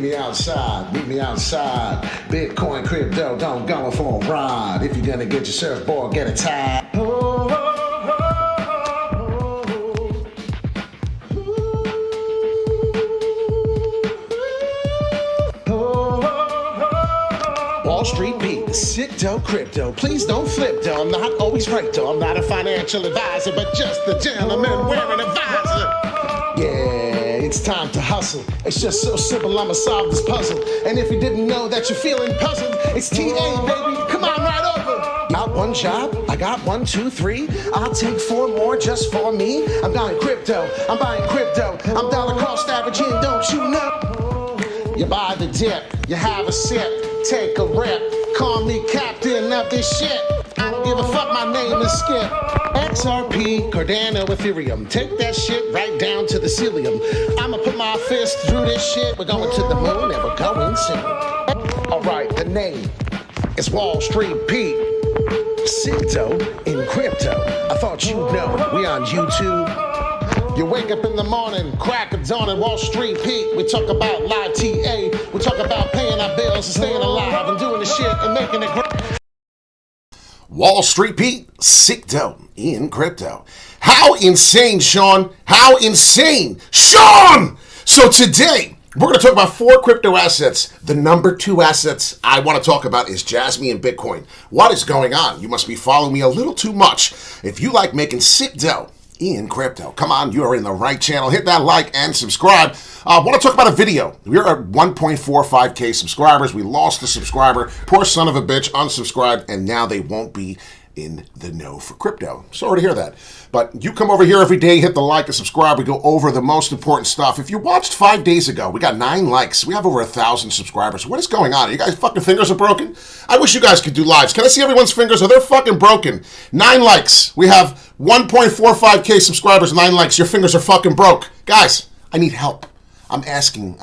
me outside, meet me outside. Bitcoin, crypto, don't go for a ride. If you're gonna get your surfboard, get a tie. Wall Street Pete, sick dough, crypto. Please don't flip though. I'm not always right though. I'm not a financial advisor, but just a gentleman wearing a visor. Yeah, it's time to hustle. It's just so simple, I'ma solve this puzzle. And if you didn't know that you're feeling puzzled, it's TA, baby. Come on right over. Got one job, I got 1, 2, 3. I'll take 4 more just for me. I'm buying crypto, I'm buying crypto. I'm dollar cost averaging, don't you know? You buy the dip, you have a sip, take a rip. Call me captain of this shit. I don't give a fuck, my name is Skip. XRP, Cardano, Ethereum. Take that shit right down to the cilium. I'ma put my fist through this shit. We're going to the moon and we're going soon. Alright, the name is Wall Street Pete. Crypto in crypto. I thought you'd know. We on YouTube. You wake up in the morning, crack of dawn at Wall Street Pete. We talk about live TA. We talk about paying our bills and staying alive and doing the shit and making it great. Wall Street Pete, sick dough in crypto. How insane, Sean? How insane, Sean? So today, we're going to talk about 4 crypto assets. The number 2 assets I want to talk about is Jasmy and Bitcoin. What is going on? You must be following me a little too much. If you like making sick dough in crypto, come on, you are in the right channel. Hit that like and subscribe. I want to talk about a video. We're at 1.45K subscribers. We lost a subscriber. Poor son of a bitch unsubscribed, and now they won't be in the know for crypto. Sorry to hear that. But you come over here every day, hit the like and subscribe. We go over the most important stuff. If you watched 5 days ago, we got 9 likes. We have over 1,000 subscribers. What is going on? Are you guys fucking fingers are broken? I wish you guys could do lives. Can I see everyone's fingers? Are they fucking broken? 9 likes. We have 1.45K subscribers, 9 likes. Your fingers are fucking broke. Guys, I need help. I'm asking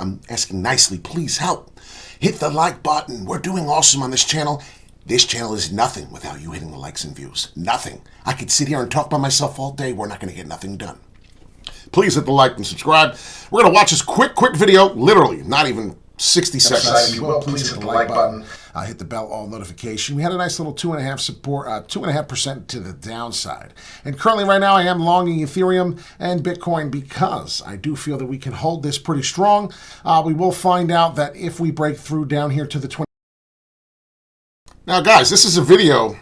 nicely, please help. Hit the like button. We're doing awesome on this channel. This channel is nothing without you hitting the likes and views. Nothing. I could sit here and talk by myself all day. We're not going to get nothing done. Please hit the like and subscribe. We're going to watch this quick video, literally, not even 60 seconds. If you will, please hit the like button. Hit the bell all notification. We had a nice little 2.5% to the downside. And currently right now I am longing Ethereum and Bitcoin because I do feel that we can hold this pretty strong. We will find out that if we break through down here to the 20. Now, guys, this is a video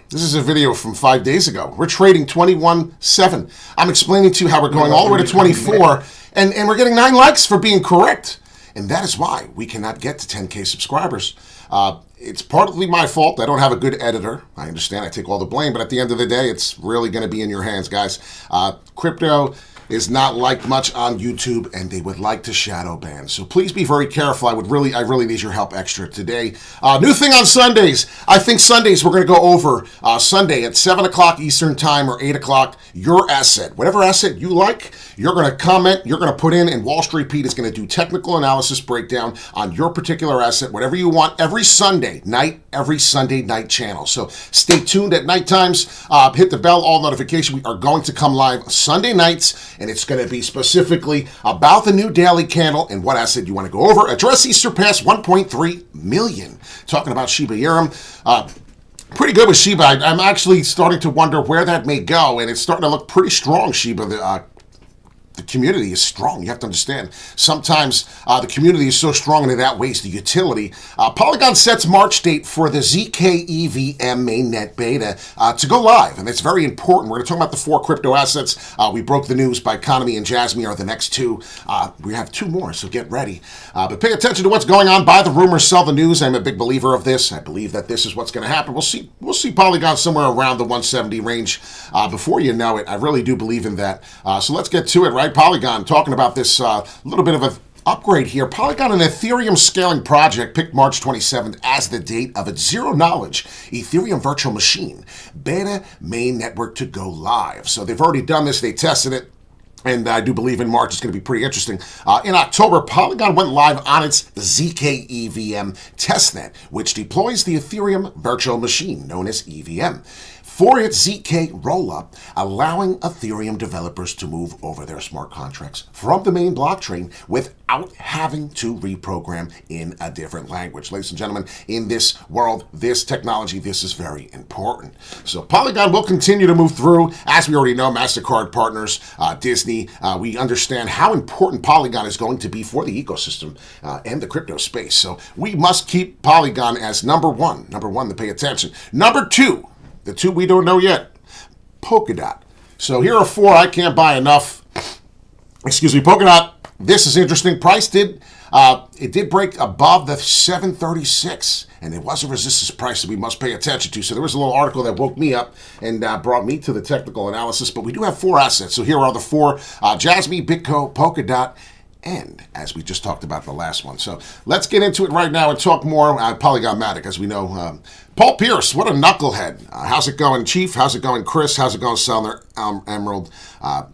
from 5 days ago. We're trading 21.7. I'm explaining to you how we're going all the way to 24, and we're getting 9 likes for being correct. And that is why we cannot get to 10K subscribers. It's partly my fault. I don't have a good editor. I understand. I take all the blame, but at the end of the day, it's really going to be in your hands, guys. Crypto is not liked much on YouTube, and they would like to shadow ban. So please be very careful. I really need your help extra today. New thing on Sundays. I think Sundays we're going to go over Sunday at 7 o'clock Eastern time or 8 o'clock. Your asset, whatever asset you like, you're going to comment, you're going to put in, and Wall Street Pete is going to do technical analysis breakdown on your particular asset, whatever you want, every Sunday night channel. So stay tuned at night times. Hit the bell, all notification. We are going to come live Sunday nights, and it's going to be specifically about the new daily candle and what asset you want to go over. Addressee surpassed 1.3 million. Talking about Shiba Ethereum. Pretty good with Shiba. I'm actually starting to wonder where that may go, and it's starting to look pretty strong, Shiba. The community is strong. You have to understand. Sometimes the community is so strong and it outweighs the utility. Polygon sets March date for the ZK EVM mainnet beta to go live, and it's very important. We're going to talk about the 4 crypto assets. We broke the news by Economy and Jasmy are the next 2. We have 2 more, so get ready. But pay attention to what's going on. Buy the rumors, sell the news. I'm a big believer of this. I believe that this is what's going to happen. We'll see Polygon somewhere around the 170 range before you know it. I really do believe in that. So let's get to it, right? Polygon, talking about this little bit of an upgrade here. Polygon, an Ethereum scaling project, picked March 27th as the date of its zero-knowledge Ethereum virtual machine beta main network to go live. So they've already done this. They tested it. And I do believe in March it's going to be pretty interesting. In October, Polygon went live on its ZK EVM testnet, which deploys the Ethereum virtual machine known as EVM. for its ZK rollup, allowing Ethereum developers to move over their smart contracts from the main blockchain without having to reprogram in a different language. Ladies and gentlemen, in this world, this technology, this is very important. So Polygon will continue to move through. As we already know, MasterCard partners, Disney, we understand how important Polygon is going to be for the ecosystem and the crypto space. So we must keep Polygon as number one to pay attention. Number two, the two we don't know yet, Polkadot. So here are four I can't buy enough. Excuse me, Polkadot. This is interesting. Price did break above the 736, and it was a resistance price that we must pay attention to. So there was a little article that woke me up and brought me to the technical analysis. But we do have four assets. So here are the four: Jasmy, BitGo, Polkadot, and as we just talked about the last one. So let's get into it right now and talk more Polygon Matic. As we know, Paul Pierce, what a knucklehead. How's it going, Chief? How's it going, Chris? How's it going, Selner Emerald?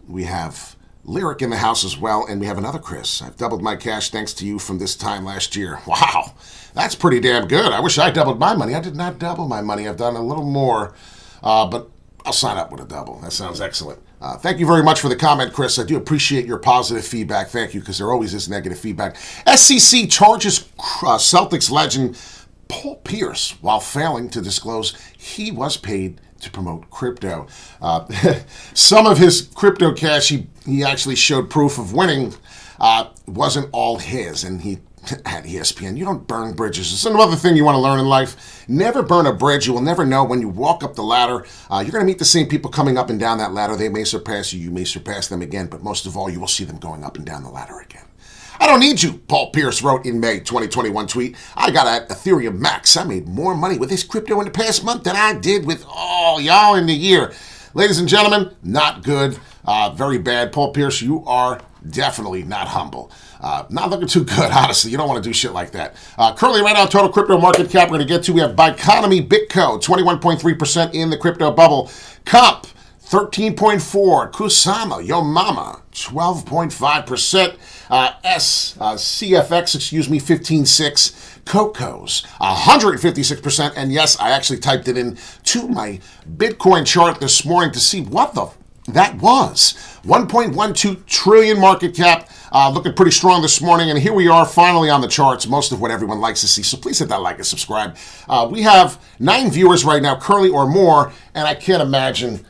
We have Lyric in the house as well, and we have another Chris. I've doubled my cash thanks to you from this time last year. Wow, that's pretty damn good. I wish I doubled my money. I did not double my money. I've done a little more, but I'll sign up with a double. That sounds excellent. Thank you very much for the comment, Chris. I do appreciate your positive feedback. Thank you, because there always is negative feedback. SEC charges Celtics legend Paul Pierce while failing to disclose he was paid to promote crypto. Some of his crypto cash he actually showed proof of winning wasn't all his, and he at ESPN. You don't burn bridges. It's another thing you want to learn in life. Never burn a bridge. You will never know when you walk up the ladder. You're going to meet the same people coming up and down that ladder. They may surpass you. You may surpass them again. But most of all, you will see them going up and down the ladder again. I don't need you, Paul Pierce wrote in May 2021 tweet. I got at Ethereum Max. I made more money with this crypto in the past month than I did with all y'all in the year. Ladies and gentlemen, not good. Very bad. Paul Pierce, you are definitely not humble. Not looking too good, honestly. You don't want to do shit like that. Currently, right now, total crypto market cap we're going to get to. We have Biconomy BitCo, 21.3% in the crypto bubble. Comp, 13.4%. Kusama, Yo Mama, 12.5%. CFX, 15.6%. Cocos, 156%. And yes, I actually typed it in to my Bitcoin chart this morning to see what that was. 1.12 trillion market cap. Looking pretty strong this morning, and here we are finally on the charts, most of what everyone likes to see. So please hit that like and subscribe. We have 9 viewers right now currently or more, and I can't imagine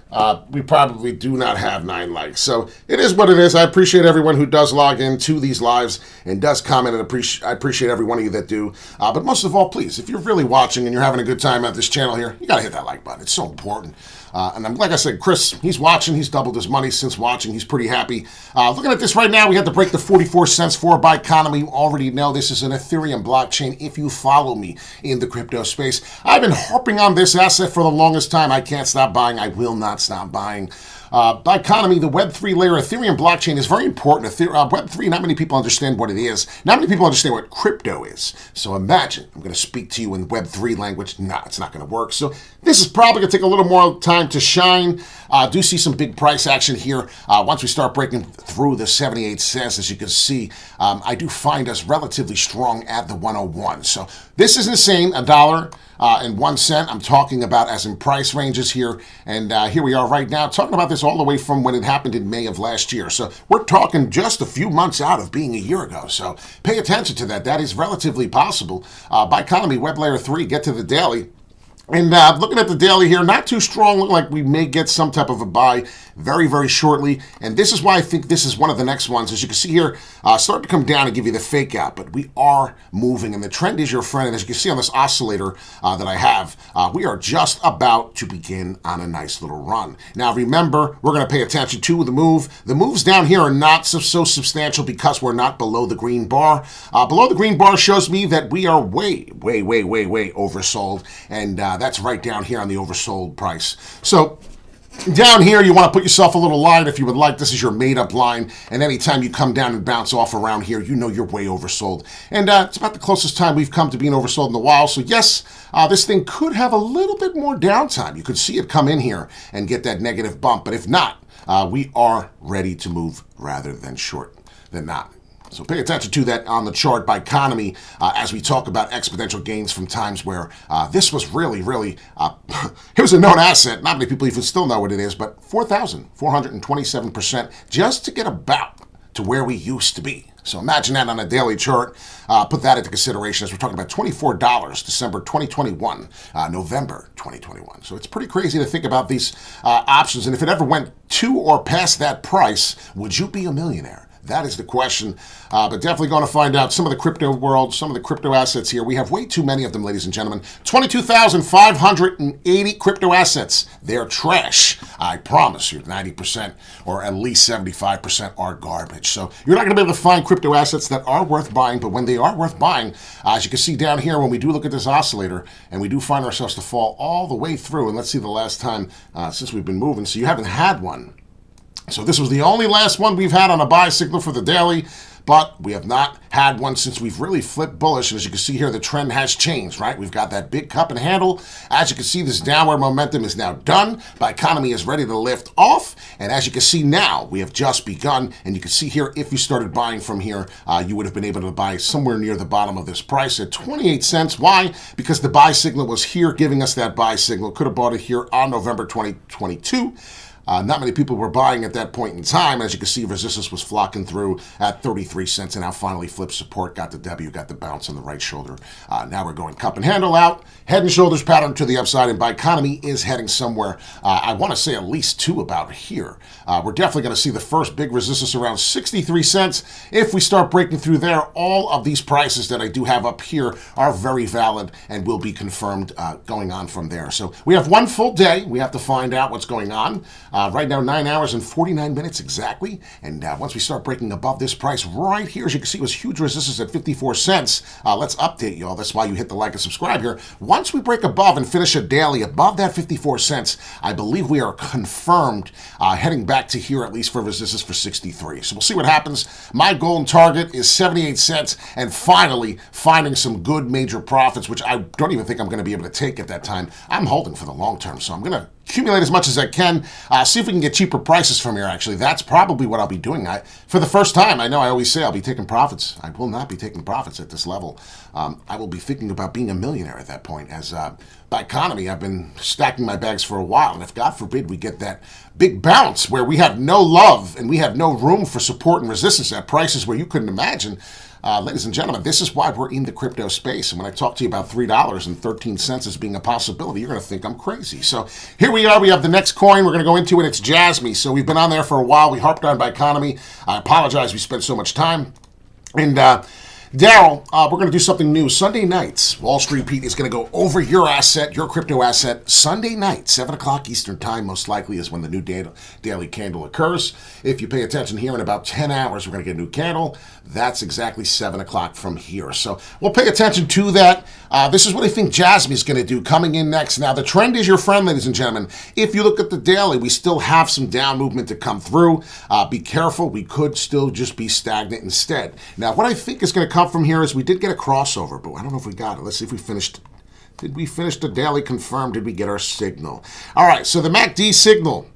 we probably do not have 9 likes. So it is what it is. I appreciate everyone who does log into these lives and does comment, and I appreciate every one of you that do. But most of all, please, if you're really watching and you're having a good time at this channel here, you got to hit that like button. It's so important. And like I said, Chris, he's watching. He's doubled his money since watching. He's pretty happy. Looking at this right now, we had to break the 44 cents for Biconomy. You already know this is an Ethereum blockchain if you follow me in the crypto space. I've been harping on this asset for the longest time. I can't stop buying. I will not stop buying. Biconomy, the Web3 layer, Ethereum blockchain is very important. Web3, not many people understand what it is. Not many people understand what crypto is. So imagine, I'm going to speak to you in Web3 language. Nah, it's not going to work. So this is probably going to take a little more time to shine. Do see some big price action here. Once we start breaking through the 78 cents, as you can see, I do find us relatively strong at the 101. So this is insane, $1.01. I'm talking about as in price ranges here. And here we are right now talking about this all the way from when it happened in May of last year. So we're talking just a few months out of being a year ago. So pay attention to that. That is relatively possible. Biconomy, Web Layer 3, get to the daily. And looking at the daily here, not too strong. Look like we may get some type of a buy very, very shortly. And this is why I think this is one of the next ones. As you can see here, start to come down and give you the fake out. But we are moving, and the trend is your friend. And as you can see on this oscillator that I have, we are just about to begin on a nice little run. Now, remember, we're going to pay attention to the move. The moves down here are not so substantial because we're not below the green bar. Below the green bar shows me that we are way oversold. And that's right down here on the oversold price. So down here, you want to put yourself a little line if you would like. This is your made-up line. And anytime you come down and bounce off around here, you know you're way oversold. And it's about the closest time we've come to being oversold in a while. So yes, this thing could have a little bit more downtime. You could see it come in here and get that negative bump. But if not, we are ready to move rather than short than not. So pay attention to that on the chart by economy as we talk about exponential gains from times where this was really, it was a known asset. Not many people even still know what it is, but 4,427% just to get about to where we used to be. So imagine that on a daily chart. Put that into consideration as we're talking about $24, December 2021, November 2021. So it's pretty crazy to think about these options. And if it ever went to or past that price, would you be a millionaire? That is the question, but definitely going to find out some of the crypto world, some of the crypto assets here. We have way too many of them, ladies and gentlemen. 22,580 crypto assets. They're trash. I promise you 90% or at least 75% are garbage. So you're not going to be able to find crypto assets that are worth buying, but when they are worth buying, as you can see down here, when we do look at this oscillator and we do find ourselves to fall all the way through, and let's see the last time since we've been moving. So you haven't had one. So this was the only last one we've had on a buy signal for the daily, but we have not had one since we've really flipped bullish. And as you can see here, the trend has changed, right? We've got that big cup and handle. As you can see, this downward momentum is now done. The economy is ready to lift off. And as you can see now, we have just begun. And you can see here, if you started buying from here, you would have been able to buy somewhere near the bottom of this price at 28 cents. Why? Because the buy signal was here giving us that buy signal. Could have bought it here on November 2022. Not many people were buying at that point in time. As you can see, resistance was flocking through at 33 cents and now finally flipped support, got the W, got the bounce on the right shoulder. Now we're going cup and handle out, head and shoulders pattern to the upside, and economy is heading somewhere, I want to say at least to about here. We're definitely going to see the first big resistance around 63 cents. If we start breaking through there, all of these prices that I do have up here are very valid and will be confirmed going on from there. So we have one full day. We have to find out what's going on. Right now, 9 hours and 49 minutes exactly. And once we start breaking above this price right here, as you can see, it was huge resistance at 54 cents. Let's update y'all. That's why you hit the like and subscribe here. Once we break above and finish a daily above that 54 cents, I believe we are confirmed heading back to here, at least for resistance for 63. So we'll see what happens. My goal and target is 78 cents and finally finding some good major profits, which I don't even think I'm going to be able to take at that time. I'm holding for the long term, so I'm going to accumulate as much as I can, see if we can get cheaper prices from here, actually. That's probably what I'll be doing. For the first time, I know I always say I'll be taking profits. I will not be taking profits at this level. I will be thinking about being a millionaire at that point. As by economy, I've been stacking my bags for a while, and if God forbid we get that big bounce where we have no love and we have no room for support and resistance at prices where you couldn't imagine, ladies and gentlemen, this is why we're in the crypto space. And when I talk to you about $3.13 as being a possibility, you're going to think I'm crazy. So here we are. We have the next coin we're going to go into, and it's Jasmy. So we've been on there for a while. We harped on by economy. I apologize. We spent so much time. And Daryl, we're going to do something new. Sunday nights, Wall Street Pete is going to go over your asset, your crypto asset, Sunday night, 7 o'clock Eastern time, most likely is when the new daily candle occurs. If you pay attention here, in about 10 hours, we're going to get a new candle. That's exactly 7 o'clock from here. So we'll pay attention to that. This is what I think Jasmy is going to do coming in next. Now, the trend is your friend, ladies and gentlemen. If you look at the daily, we still have some down movement to come through. Be careful. We could still just be stagnant instead. Now, what I think is going to come from here is we did get a crossover, but I don't know if we got it. Let's see if we finished. Did we finish the daily confirm? Did we get our signal? All right, so the MACD signal.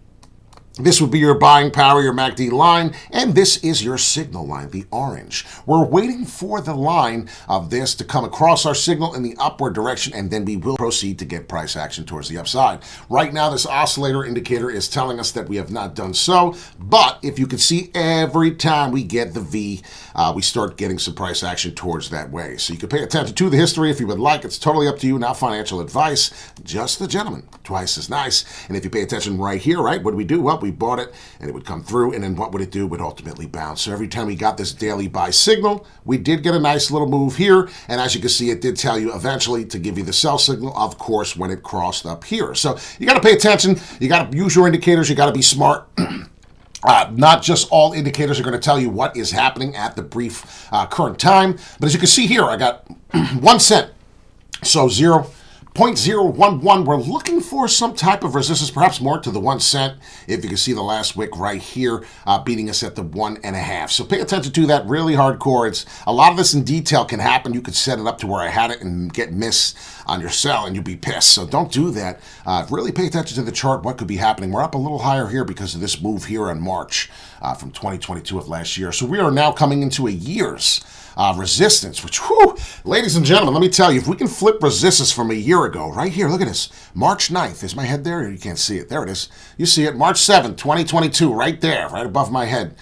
This would be your buying power, your MACD line, and this is your signal line, the orange. We're waiting for the line of this to come across our signal in the upward direction, and then we will proceed to get price action towards the upside. Right now, this oscillator indicator is telling us that we have not done so, but if you can see, every time we get the V, we start getting some price action towards that way. So you can pay attention to the history if you would like. It's totally up to you. Not financial advice, just the gentleman. Twice as nice. And if you pay attention right here, right, what do we do? Well, we bought it and it would come through, and then what would it do? It would ultimately bounce. So every time we got this daily buy signal, we did get a nice little move here, and as you can see, it did tell you eventually to give you the sell signal, of course, when it crossed up here. So you got to pay attention. You got to use your indicators. You got to be smart. Not just all indicators are going to tell you what is happening at the brief current time, but as you can see here, I got 1 cent. So 0.0 0.011. We're looking for some type of resistance, perhaps more to the 1 cent. If you can see the last wick right here, beating us at the 1.5. So pay attention to that really hardcore. It's a lot of this in detail can happen. You could set it up to where I had it and get missed on your sell and you'll be pissed. So don't do that. Really pay attention to the chart, what could be happening. We're up a little higher here because of this move here in March from 2022 of last year. So we are now coming into a year's resistance, which, whew, ladies and gentlemen, let me tell you, if we can flip resistance from a year ago, right here, look at this, March 9th, is my head there? You can't see it. There it is. You see it, March 7th, 2022, right there, right above my head,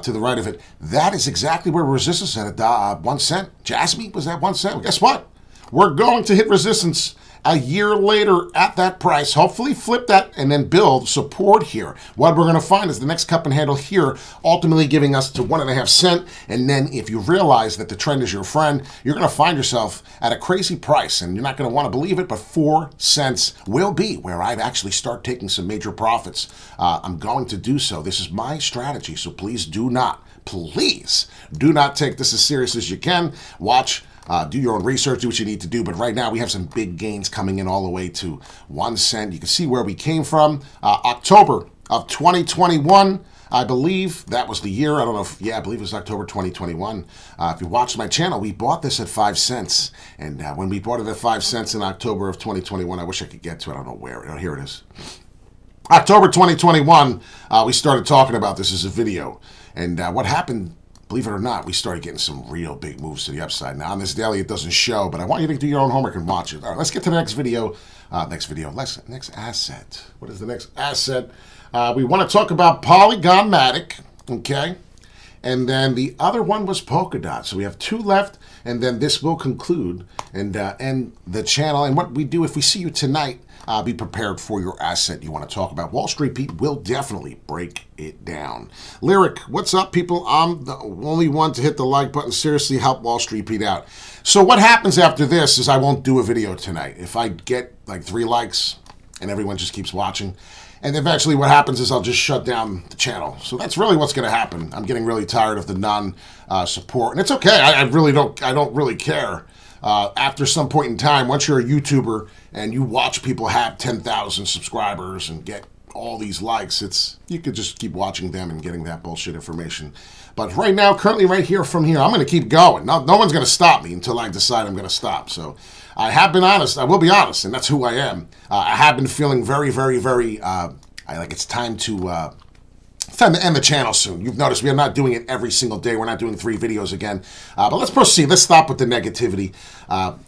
to the right of it. That is exactly where resistance at 1 cent. Jasmine was at 1 cent. Well, guess what? We're going to hit resistance a year later at that price, hopefully flip that and then build support here. What we're going to find is the next cup and handle here ultimately giving us to 1.5 cents. And then if you realize that the trend is your friend, you're going to find yourself at a crazy price and you're not going to want to believe it, but 4 cents will be where I'd actually start taking some major profits. I'm going to do so. This is my strategy. So please do not take this as serious as you can. Watch. Do your own research, do what you need to do. But right now, we have some big gains coming in all the way to 1 cent. You can see where we came from. October of 2021, I believe that was the year. I don't know if, I believe it was October 2021. If you watched my channel, we bought this at 5 cents. And when we bought it at 5 cents in October of 2021, I wish I could get to it. I don't know where. Oh, here it is. October 2021, we started talking about this as a video. And what happened, believe it or not, we started getting some real big moves to the upside. Now, on this daily, it doesn't show, but I want you to do your own homework and watch it. All right, let's get to the next video. Next asset. What is the next asset? We want to talk about Polygon-Matic, okay? And then the other one was Polkadot. So we have 2 left, and then this will conclude and end the channel. And what we do, if we see you tonight, be prepared for your asset you want to talk about. Wall Street Pete will definitely break it down. Lyric, what's up, people? I'm the only one to hit the like button. Seriously, help Wall Street Pete out. So what happens after this is I won't do a video tonight. If I get like 3 likes and everyone just keeps watching, and eventually what happens is I'll just shut down the channel. So that's really what's going to happen. I'm getting really tired of the non-support. And it's okay. I don't really care. After some point in time, once you're a YouTuber and you watch people have 10,000 subscribers and get all these likes, you could just keep watching them and getting that bullshit information. But right now, currently right here from here, I'm going to keep going. No one's going to stop me until I decide I'm going to stop. So I have been honest. I will be honest, and that's who I am. I have been feeling very, very, very, it's time to end the channel soon. You've noticed we are not doing it every single day. We're not doing 3 videos again. But let's proceed. Let's stop with the negativity.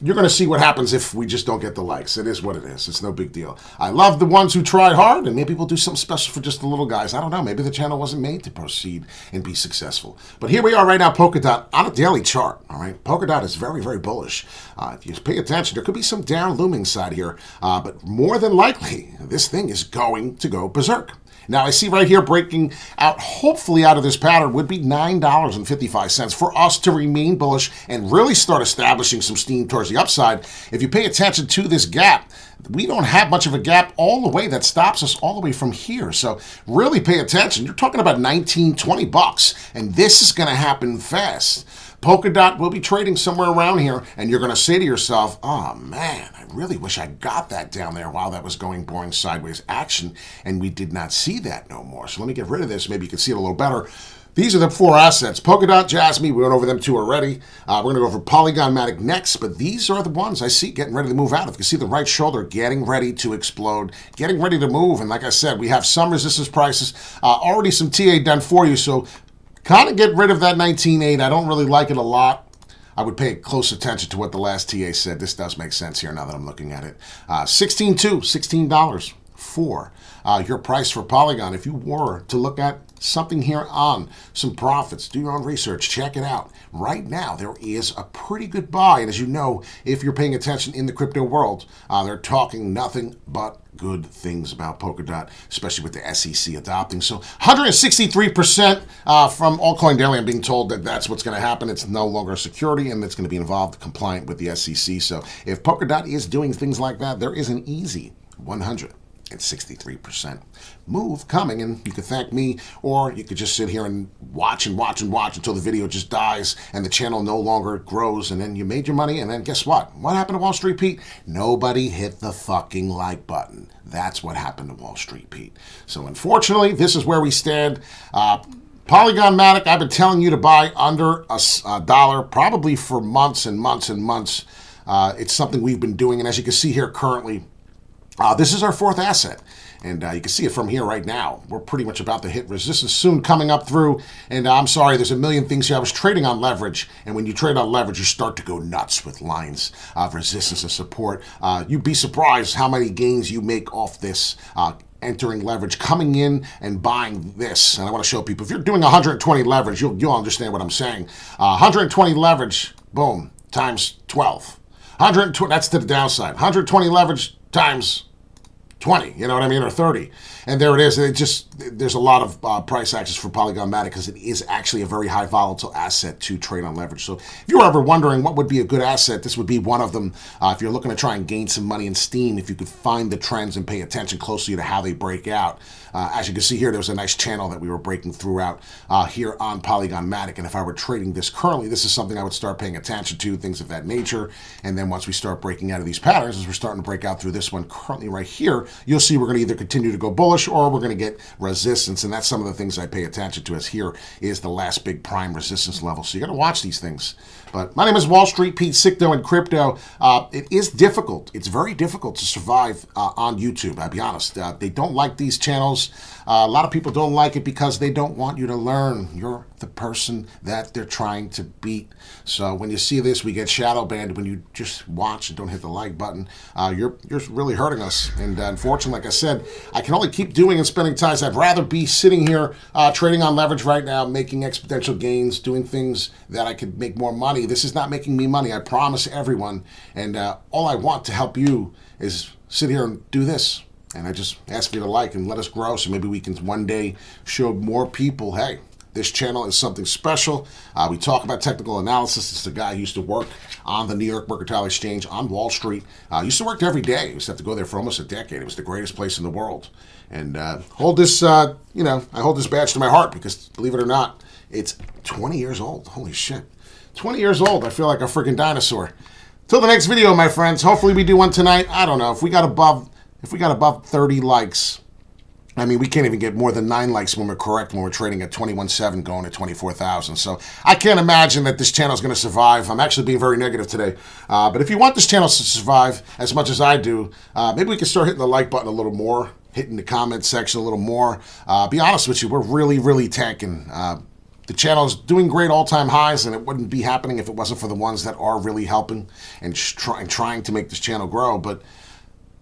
You're going to see what happens if we just don't get the likes. It is what it is. It's no big deal. I love the ones who tried hard, and maybe we'll do something special for just the little guys. I don't know. Maybe the channel wasn't made to proceed and be successful. But here we are right now, Polkadot, on a daily chart. All right, Polkadot is very, very bullish. If you pay attention, there could be some down looming side here. But more than likely, this thing is going to go berserk. Now, I see right here breaking out, hopefully out of this pattern, would be $9.55 for us to remain bullish and really start establishing some steam towards the upside. If you pay attention to this gap, we don't have much of a gap all the way that stops us all the way from here. So really pay attention. You're talking about 19, 20 bucks, and this is going to happen fast. Polkadot will be trading somewhere around here, and you're going to say to yourself, oh man, I really wish I got that down there while that was going boring sideways action, and we did not see that no more. So let me get rid of this. Maybe you can see it a little better. These are the 4 assets. Polkadot, Jasmine, we went over them 2 already. We're going to go for Polygon-Matic next, but these are the ones I see getting ready to move out. If you see the right shoulder getting ready to explode, getting ready to move, and like I said, we have some resistance prices, already some TA done for you, so kind of get rid of that 19.8. I don't really like it a lot. I would pay close attention to what the last TA said. This does make sense here now that I'm looking at it. $16 for your price for Polygon. If you were to look at something here on some profits, do your own research, check it out. Right now, there is a pretty good buy. And as you know, if you're paying attention in the crypto world, they're talking nothing but good things about Polkadot, especially with the SEC adopting. So 163% from Altcoin Daily, I'm being told that that's what's going to happen. It's no longer a security, and it's going to be involved compliant with the SEC. So if Polkadot is doing things like that, there is an easy 100 163% move coming, and you could thank me, or you could just sit here and watch until the video just dies and the channel no longer grows, and then you made your money, and then guess what happened to Wall Street Pete? Nobody hit the fucking like button. That's what happened to Wall Street Pete. So unfortunately, this is where we stand. Polygon Matic, I've been telling you to buy under a dollar probably for months and months and months. It's something we've been doing, and as you can see here currently, this is our fourth asset, and you can see it from here right now. We're pretty much about to hit resistance soon coming up through, and I'm sorry, there's a million things here. I was trading on leverage, and when you trade on leverage, you start to go nuts with lines of resistance and support. You'd be surprised how many gains you make off this entering leverage, coming in and buying this. And I want to show people, if you're doing 120 leverage, you'll understand what I'm saying. 120 leverage, boom, times 12. 120, that's to the downside. 120 leverage times 20, you know what I mean, or 30. And there it is. There's a lot of price actions for Polygon Matic because it is actually a very high volatile asset to trade on leverage. So if you were ever wondering what would be a good asset, this would be one of them. If you're looking to try and gain some money in steam, if you could find the trends and pay attention closely to how they break out. As you can see here, there was a nice channel that we were breaking throughout here on Polygon Matic. And if I were trading this currently, this is something I would start paying attention to, things of that nature. And then once we start breaking out of these patterns, as we're starting to break out through this one currently right here, you'll see we're going to either continue to go bullish or we're going to get resistance. And that's some of the things I pay attention to, as here is the last big prime resistance level. So you got to watch these things. But my name is Wall Street Pete, Sicto in crypto. It is difficult. It's very difficult to survive on YouTube, I'll be honest. They don't like these channels. A lot of people don't like it because they don't want you to learn. You're the person that they're trying to beat. So when you see this, we get shadow banned when you just watch and don't hit the like button. You're really hurting us. And unfortunately, like I said, I can only keep doing and spending time. I'd rather be sitting here trading on leverage right now, making exponential gains, doing things that I could make more money. This is not making me money, I promise everyone. And all I want to help you is sit here and do this. And I just ask you to like and let us grow, so maybe we can one day show more people, hey, this channel is something special. We talk about technical analysis. It's the guy who used to work on the New York Mercantile Exchange on Wall Street. Used to work every day. Used to have to go there for almost a decade. It was the greatest place in the world. And hold this, I hold this badge to my heart because, believe it or not, it's 20 years old. Holy shit. 20 years old. I feel like a freaking dinosaur. Till the next video, my friends. Hopefully we do one tonight. I don't know. If we got above 30 likes, I mean, we can't even get more than 9 likes when we're correct, when we're trading at 21.7 going to 24,000. So I can't imagine that this channel is going to survive. I'm actually being very negative today. But if you want this channel to survive as much as I do, maybe we can start hitting the like button a little more, hitting the comment section a little more. Be honest with you, we're really, really tanking. The channel is doing great all-time highs, and it wouldn't be happening if it wasn't for the ones that are really helping and trying to make this channel grow. But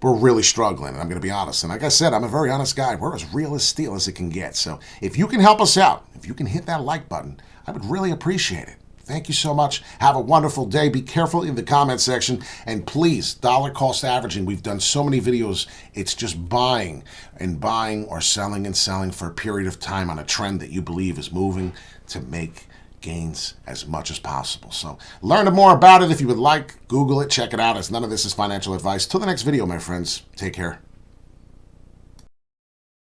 we're really struggling, and I'm going to be honest. And like I said, I'm a very honest guy. We're as real as steel as it can get. So if you can help us out, if you can hit that like button, I would really appreciate it. Thank you so much. Have a wonderful day. Be careful in the comment section. And please, dollar cost averaging. We've done so many videos. It's just buying and buying or selling and selling for a period of time on a trend that you believe is moving to make gains as much as possible. So learn more about it if you would like. Google it, check it out, as none of this is financial advice. Till the next video, my friends, take care.